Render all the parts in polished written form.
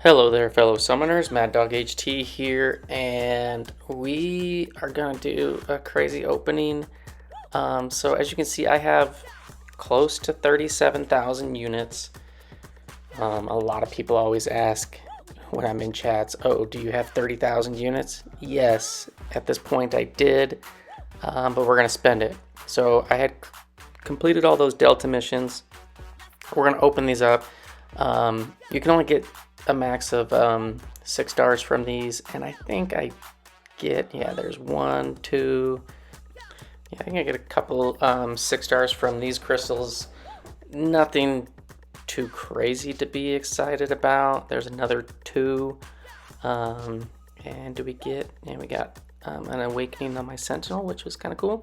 Hello there, fellow summoners. Mad Dog HT here, and we are gonna do a crazy opening. So as you can see, I have close to 37,000 units. A lot of people always ask when I'm in chats, "Oh, do you have 30,000 units?" Yes, at this point I did, but we're gonna spend it. So I had completed all those Delta missions. We're gonna open these up. You can only get a max of 6 stars from these, and I think I get, yeah, there's one, two, yeah, I think I get a couple 6 stars from these crystals. Nothing too crazy to be excited about. There's another two, and do we get, yeah, we got an awakening on my Sentinel, which was kind of cool,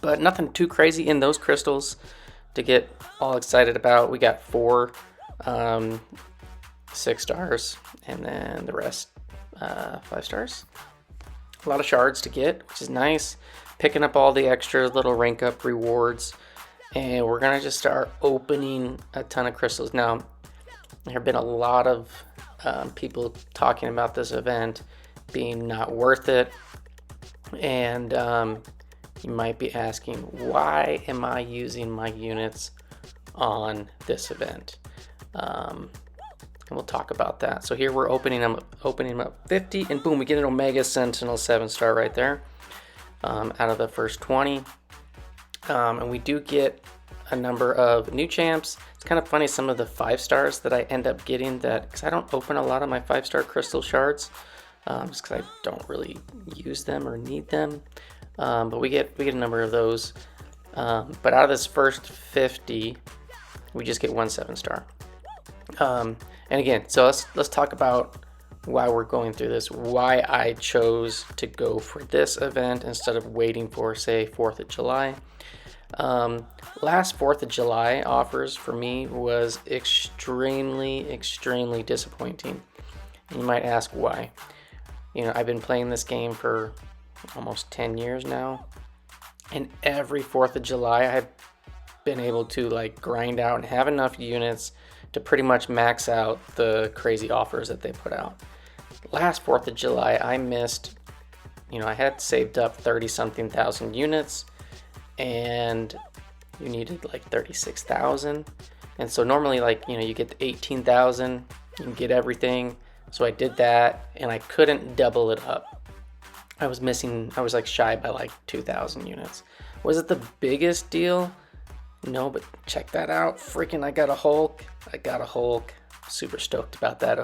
but nothing too crazy in those crystals to get all excited about. We got four 6 stars, and then the rest 5 stars. A lot of shards to get, which is nice. Picking up all the extra little rank up rewards, and we're gonna just start opening a ton of crystals. Now, there have been a lot of people talking about this event being not worth it, and you might be asking, why am I using my units on this event? And we'll talk about that. So here we're opening them up 50, and boom, we get an Omega Sentinel 7-star right there, out of the first 20. And we do get a number of new champs. It's kind of funny, some of the 5-stars that I end up getting, that because I don't open a lot of my 5-star crystal shards, just because I don't really use them or need them. But we get a number of those. But out of this first 50, we just get one 7-star. And again, so let's talk about why we're going through this, why I chose to go for this event instead of waiting for, say, 4th of July. Last 4th of July offers for me was extremely disappointing. And you might ask why. You know, I've been playing this game for almost 10 years now, and every 4th of July I've been able to like grind out and have enough units to pretty much max out the crazy offers that they put out. Last 4th of July, I missed, I had saved up 30-something thousand units, and you needed like 36,000. And so normally, like, you get 18,000, you can get everything. So I did that, and I couldn't double it up. I was like shy by like 2,000 units. Was it the biggest deal? No, but check that out. Freaking, I got a Hulk. Super stoked about that.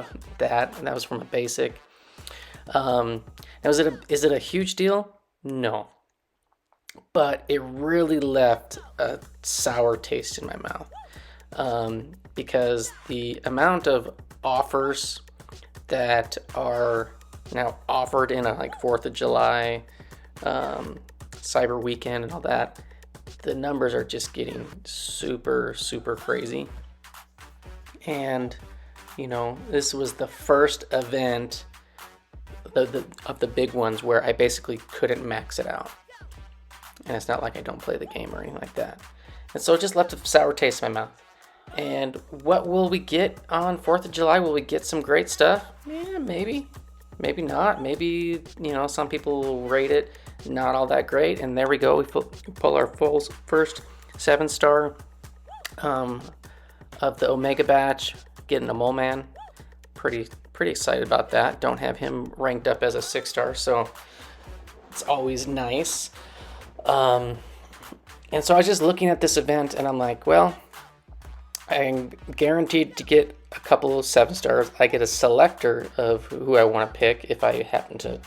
And that was from a basic. Now, is it a huge deal? No. But it really left a sour taste in my mouth. Because the amount of offers that are now offered in a like 4th of July, Cyber Weekend and all that, the numbers are just getting super crazy. And this was the first event of the big ones where I basically couldn't max it out. And it's not like I don't play the game or anything like that. And so it just left a sour taste in my mouth. And what will we get on 4th of July? Will we get some great stuff? Yeah, maybe not. Maybe, some people will rate it not all that great. And there we go. We pull our first 7-star of the Omega batch, getting a Mole Man. Pretty excited about that. Don't have him ranked up as a 6-star, so it's always nice. And so I was just looking at this event, and I'm like, well, I'm guaranteed to get a couple of 7-stars. I get a selector of who I want to pick if I happen to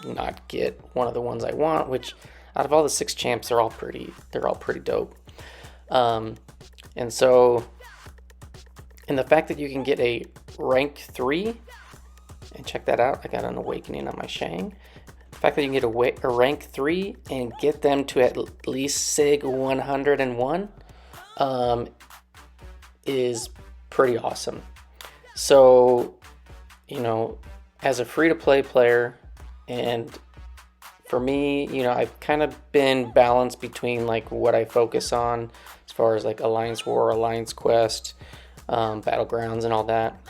not get one of the ones I want, which out of all the 6 champs, they're all pretty dope. And so, and the fact that you can get a rank 3, and check that out, I got an awakening on my Shang. The fact that you can get a rank 3 and get them to at least SIG 101 is pretty awesome. So, as a free-to-play player, and for me, I've kind of been balanced between like what I focus on as far as like Alliance War, Alliance Quest, Battlegrounds, and all that.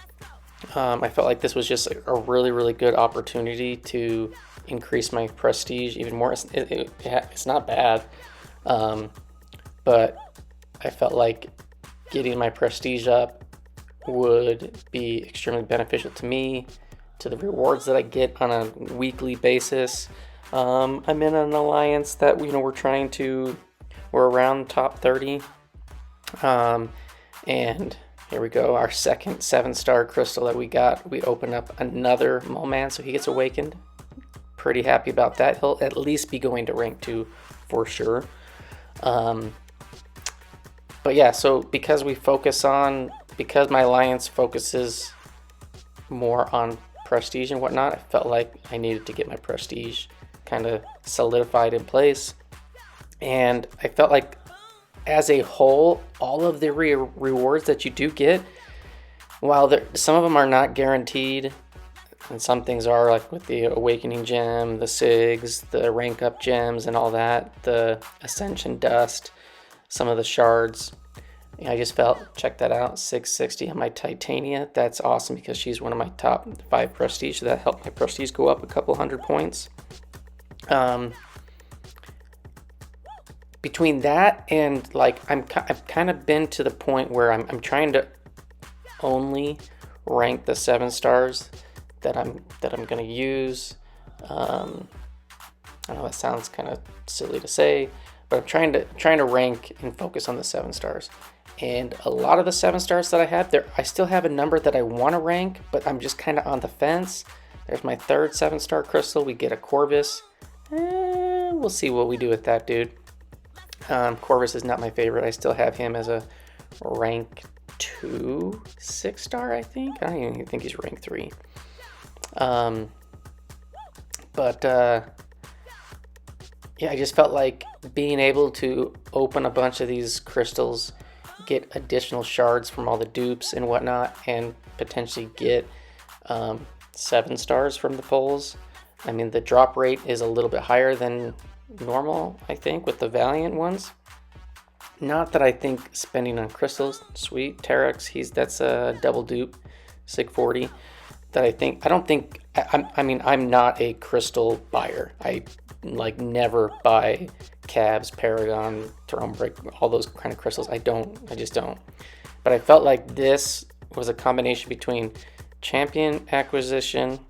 I felt like this was just a really, really good opportunity to increase my prestige even more. It's not bad, but I felt like getting my prestige up would be extremely beneficial to me, to the rewards that I get on a weekly basis. I'm in an alliance that we're around top 30, and here we go, our second 7-star crystal that we got. We open up another Mole Man, so he gets awakened. Pretty happy about that. He'll at least be going to rank 2 for sure. But yeah, so because my alliance focuses more on prestige and whatnot, I felt like I needed to get my prestige kind of solidified in place. And I felt like as a whole, all of the rewards that you do get, while some of them are not guaranteed, and some things are, like with the Awakening Gem, the SIGs, the rank up gems and all that, the Ascension Dust, some of the shards. I just felt, check that out, 660 on my Titania. That's awesome because she's one of my top 5 prestige, so that helped my prestige go up a couple hundred points. Between that and like I've kind of been to the point where I'm trying to only rank the 7 stars that I'm gonna use. I know that sounds kind of silly to say, but I'm trying to rank and focus on the 7 stars. And a lot of the 7 stars that I have there, I still have a number that I want to rank, but I'm just kind of on the fence. There's my third 7-star crystal. We get a Corvus. We'll see what we do with that dude. Corvus is not my favorite. I still have him as a rank 2 6-star, I think. I don't even think he's rank 3. Yeah, I just felt like being able to open a bunch of these crystals, get additional shards from all the dupes and whatnot, and potentially get 7 stars from the pulls. I mean, the drop rate is a little bit higher than normal, I think, with the Valiant ones. Not that I think spending on crystals, sweet, Terex, that's a double dupe, SIG 40, I'm not a crystal buyer. I never buy Cavs, Paragon, Throne Break, all those kind of crystals. I just don't. But I felt like this was a combination between champion acquisition,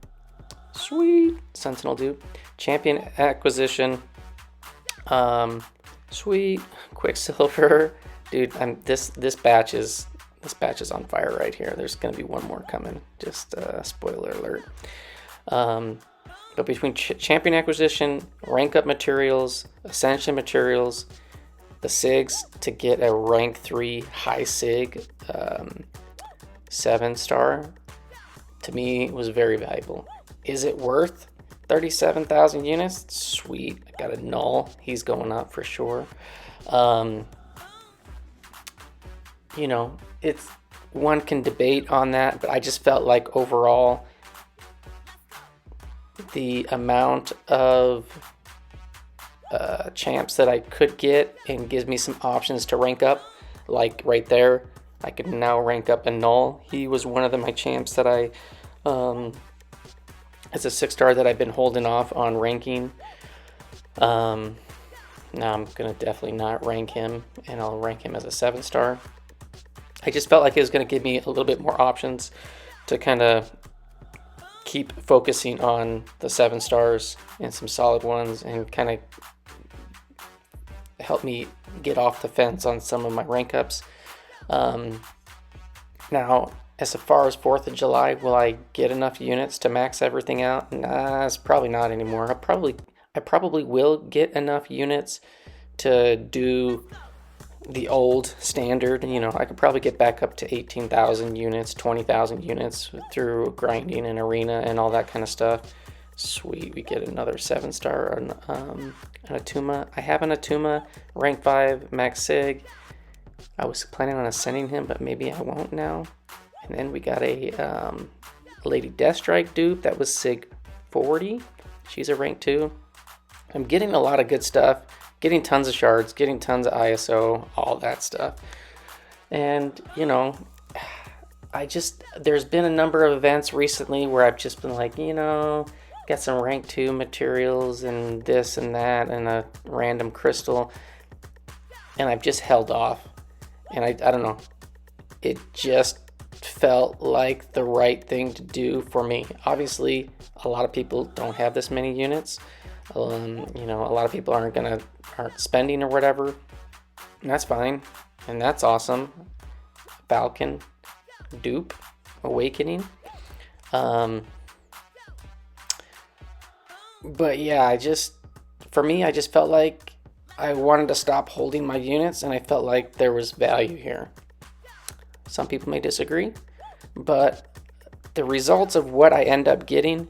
sweet, Sentinel dupe, champion acquisition, sweet, Quicksilver, dude. This batch is on fire right here. There's gonna be one more coming. Just spoiler alert. But between champion acquisition, rank up materials, ascension materials, the SIGs to get a rank 3 high SIG 7-star, to me was very valuable. Is it worth 37,000 units? Sweet. I got a null. He's going up for sure. It's one can debate on that, but I just felt like overall the amount of champs that I could get and gives me some options to rank up. Like right there, I could now rank up a null. He was one of my champs that I as a 6-star that I've been holding off on ranking. Now I'm gonna definitely not rank him, and I'll rank him as a 7-star. I just felt like it was gonna give me a little bit more options to kind of keep focusing on the 7 stars and some solid ones, and kind of help me get off the fence on some of my rank ups. Now, as far as 4th of July, will I get enough units to max everything out? Nah, it's probably not anymore. I probably will get enough units to do the old standard. I could probably get back up to 18,000 units, 20,000 units through grinding and arena and all that kind of stuff. Sweet, we get another 7-star an Atuma. I have an Atuma, rank 5, max SIG. I was planning on ascending him, but maybe I won't now. And then we got a Lady Deathstrike dupe that was SIG 40. She's a rank 2. I'm getting a lot of good stuff. Getting tons of shards, getting tons of ISO, all that stuff. And, there's been a number of events recently where I've just been like, got some rank 2 materials and this and that and a random crystal, and I've just held off. And I don't know, it just felt like the right thing to do for me. Obviously, a lot of people don't have this many units. A lot of people aren't spending or whatever, and that's fine, and that's awesome. Falcon, dupe, awakening. But yeah, for me, I just felt like I wanted to stop holding my units, and I felt like there was value here. Some people may disagree, but the results of what I end up getting,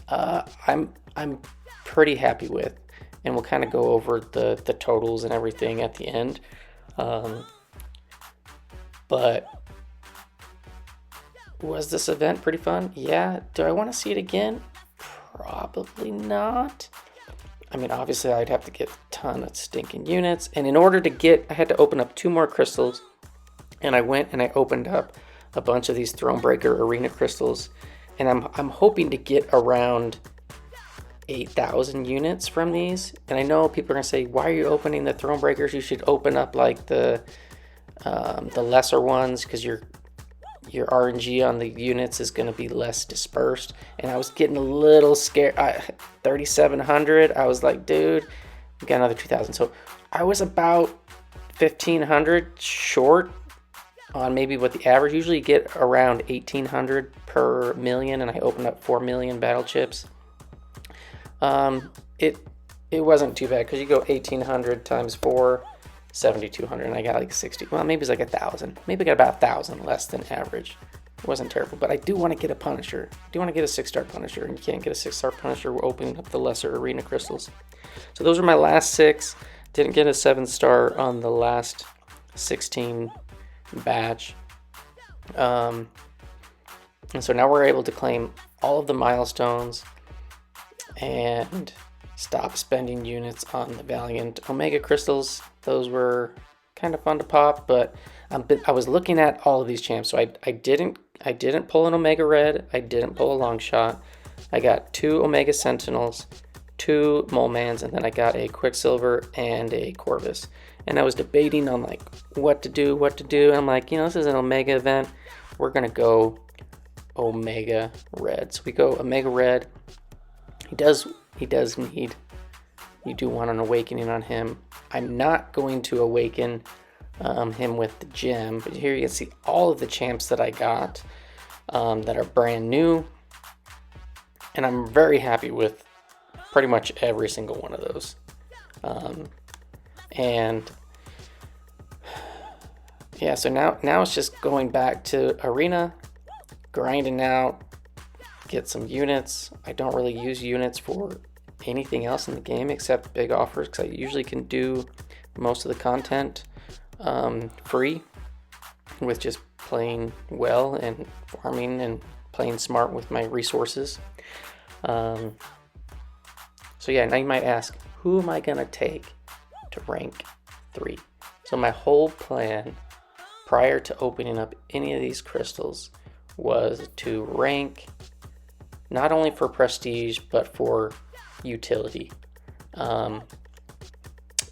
I'm pretty happy with, and we'll kind of go over the totals and everything at the end. But was this event pretty fun? Yeah. Do I want to see it again? Probably not. I mean, obviously I'd have to get a ton of stinking units, and in order to I had to open up 2 more crystals, and I went and I opened up a bunch of these Thronebreaker Arena crystals, and I'm hoping to get around 8,000 units from these. And I know people are gonna say, why are you opening the Thronebreakers? You should open up like the lesser ones, because your RNG on the units is going to be less dispersed. And I was getting a little scared. 3,700. I was like, dude, we got another 2,000. So I was about 1,500 short on maybe what the average. Usually you get around 1,800 per million, and I opened up 4 million battle chips. It wasn't too bad, because you go 1,800 times 4. 7,200, and I got like 60. Well, maybe it's like 1,000. Maybe I got about 1,000 less than average. It wasn't terrible, but I do want to get a Punisher. I do want to get a 6-star Punisher, and you can't get a 6-star Punisher. We're opening up the lesser Arena Crystals. So those are my last 6. Didn't get a 7-star on the last 16 batch. And so now we're able to claim all of the milestones and stop spending units on the Valiant Omega Crystals. Those were kind of fun to pop, but I was looking at all of these champs. So I didn't pull an Omega Red. I didn't pull a Long Shot. I got 2 Omega Sentinels, 2 Mole Mans, and then I got a Quicksilver and a Corvus. And I was debating on like what to do. And I'm like, this is an Omega event. We're gonna go Omega Red. So we go Omega Red. He does need, you do want an awakening on him. I'm not going to awaken him with the gem, but here you can see all of the champs that I got that are brand new, and I'm very happy with pretty much every single one of those. And yeah, so now it's just going back to Arena, grinding out, get some units. I don't really use units for anything else in the game except big offers, because I usually can do most of the content free with just playing well and farming and playing smart with my resources. So yeah, now you might ask, who am I gonna take to rank 3? So my whole plan prior to opening up any of these crystals was to rank not only for prestige but for utility.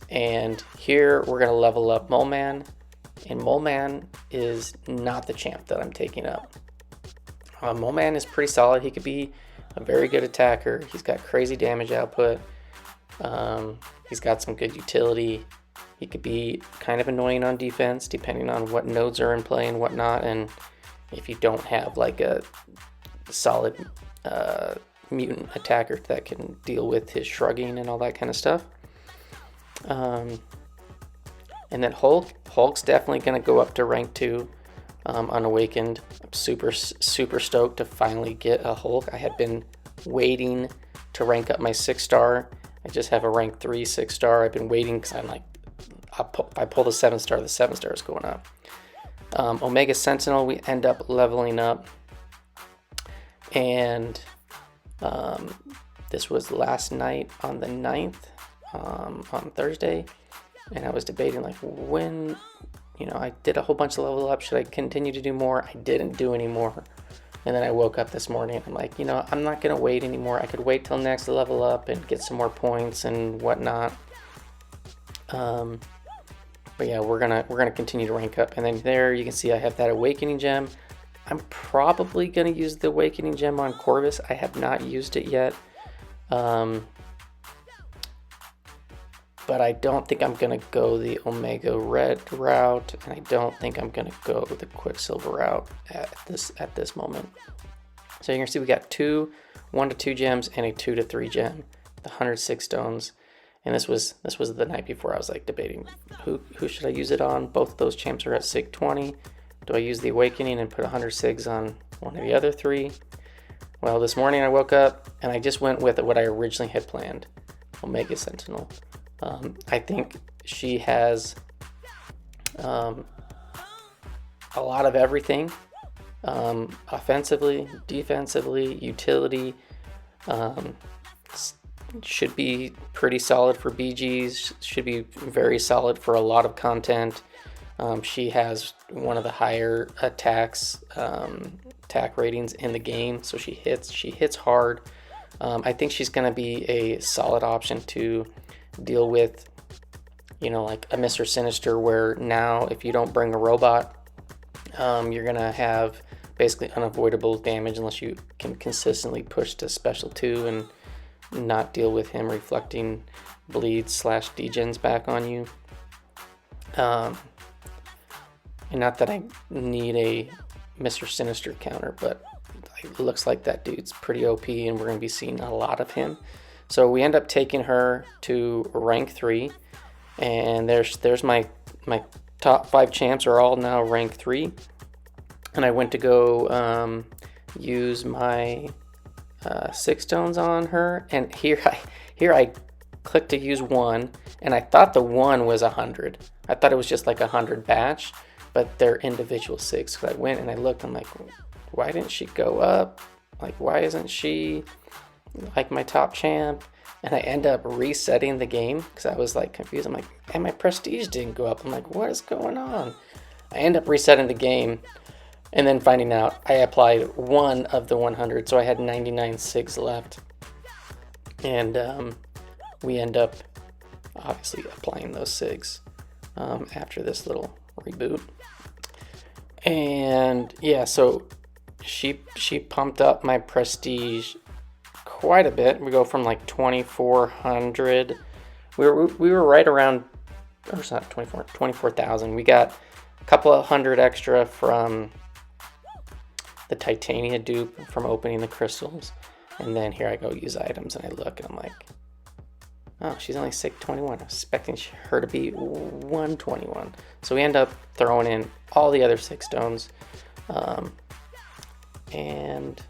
And here we're going to level up Mole Man, and Mole Man is not the champ that I'm taking up. Mole Man is pretty solid. He could be a very good attacker. He's got crazy damage output. He's got some good utility. He could be kind of annoying on defense depending on what nodes are in play and whatnot, and if you don't have like a solid mutant attacker that can deal with his shrugging and all that kind of stuff. And then Hulk's definitely going to go up to rank 2 unawakened. I'm super stoked to finally get a Hulk. I had been waiting to rank up my 6-star. I just have a rank 3 6-star. I've been waiting because I'm like, if I pull the 7-star, the 7-star is going up. Omega Sentinel, we end up leveling up, and this was last night on the 9th, on Thursday, and I was debating like when you know, I did a whole bunch of level up. Should I continue to do more? I didn't do any more. And then I woke up this morning and I'm like, you know, I'm not gonna wait anymore. I could wait till next level up and get some more points and whatnot. But yeah, we're gonna continue to rank up. And then there you can see I have that awakening gem. I'm probably gonna use the awakening gem on Corvus. I have not used it yet. But I don't think I'm gonna go the Omega Red route, and I don't think I'm gonna go the Quicksilver route at this moment. So you can see we got 1 to 2 gems and a 2 to 3 gem, the 106 stones. And this was the night before. I was like debating who should I use it on. Both of those champs are at SIG 20. Do I use the Awakening and put 100 SIGs on one of the other 3? Well, this morning I woke up and I just went with what I originally had planned, Omega Sentinel. I think she has a lot of everything, offensively, defensively, utility. Should be pretty solid for BGs, should be very solid for a lot of content. She has one of the higher attack ratings in the game, so she hits hard. I think she's going to be a solid option to deal with, you know, like a Mr. Sinister, where now if you don't bring a robot, you're going to have basically unavoidable damage unless you can consistently push to special 2 and not deal with him reflecting bleeds / degens back on you. And not that I need a Mr. Sinister counter, but it looks like that dude's pretty OP and we're going to be seeing a lot of him. So we end up taking her to rank 3, and there's my top 5 champs are all now rank 3. And I went to go use my 6 stones on her, and here I clicked to use 1, and I thought the 1 was 100. I thought it was just like 100 batch, but they're individual 6. So I went and I looked, I'm like, why didn't she go up? Like, why isn't she like my top champ? And I end up resetting the game because I was like confused. I'm like, and my prestige didn't go up. I'm like, what is going on? I end up resetting the game and then finding out I applied 1 of the 100, so I had 99 SIGs left. And we end up obviously applying those SIGs after this little reboot. And yeah, so she pumped up my prestige quite a bit. We go from like 2,400. We were right around, or it's not 24,000. We got a couple of hundred extra from the Titania dupe from opening the crystals. And then here I go use items and I look and I'm like, oh, she's only SIG 21. I was expecting her to be 121. So we end up throwing in all the other 6 stones. And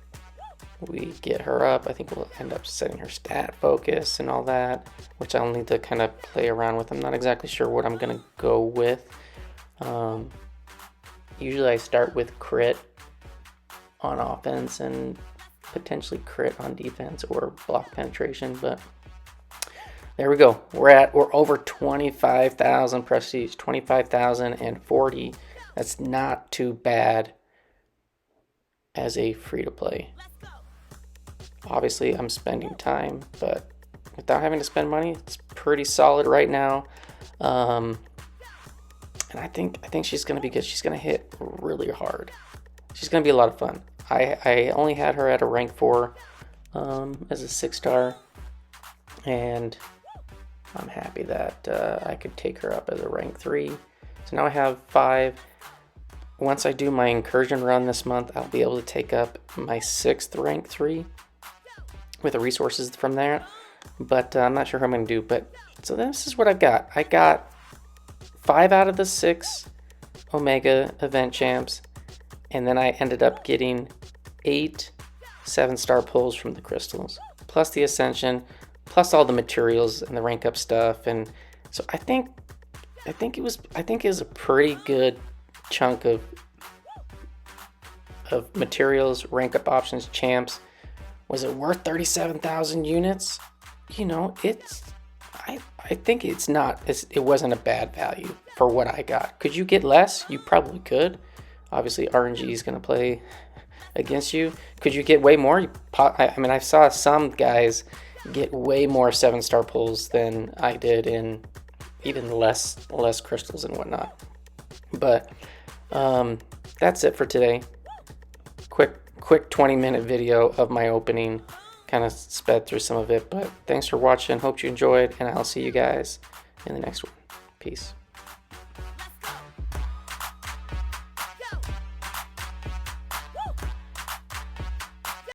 we get her up. I think we'll end up setting her stat focus and all that, which I'll need to kind of play around with. I'm not exactly sure what I'm going to go with. Usually I start with crit on offense and potentially crit on defense or block penetration, but there we go. We're over 25,000 prestige, 25,040. That's not too bad as a free-to-play. Obviously, I'm spending time, but without having to spend money, it's pretty solid right now. And I think she's gonna be good. She's gonna hit really hard. She's gonna be a lot of fun. I only had her at a rank 4 as a 6-star, and I'm happy that I could take her up as a rank 3. So now I have 5. Once I do my incursion run this month, I'll be able to take up my 6th rank 3 with the resources from there. But I'm not sure how I'm going to do. But so this is what I've got. I got 5 out of the 6 Omega event champs, and then I ended up getting 8 7-star pulls from the crystals, plus the ascension, plus all the materials and the rank up stuff. And so I think it was a pretty good chunk of materials, rank up options, champs. Was it worth 37,000 units? You know, I think it's not. It wasn't a bad value. for what I got. Could you get less? You probably could. Obviously, RNG is going to play against you. Could you get way more? I mean, I saw some guys get way more 7-star pulls than I did in even less crystals and whatnot. But that's it for today. Quick 20-minute video of my opening. Kind of sped through some of it, but thanks for watching. Hope you enjoyed, and I'll see you guys in the next one. Peace.